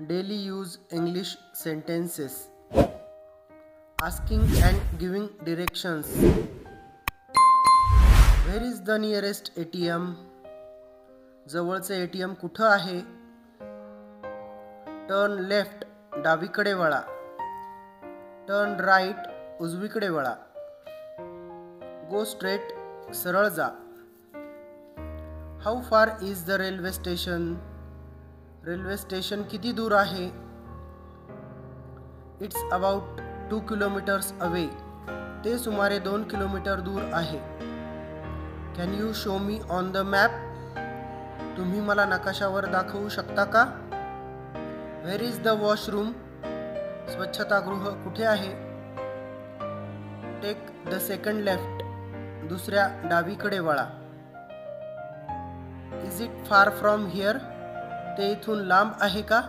Daily use English sentences. Asking and giving directions. Where is the nearest ATM? जवळचे ATM कुठं आहे? Turn left डावीकडे वळा. Turn right उजवीकडे वळा. Go straight सरळ जा. How far is the railway station? Railway station किती दूर आहे? It's about 2 kilometers away. ते सुमारे 2 किलोमीटर दूर आहे. Can you show me on the map? तुम्ही मला नकाशावर दाखवू शकता का? Where is the washroom? स्वच्छतागृह कुठे आहे? Take the second left. दुसऱ्या डावीकडे वळा. Is it far from here? ते इथून लांब आहे का?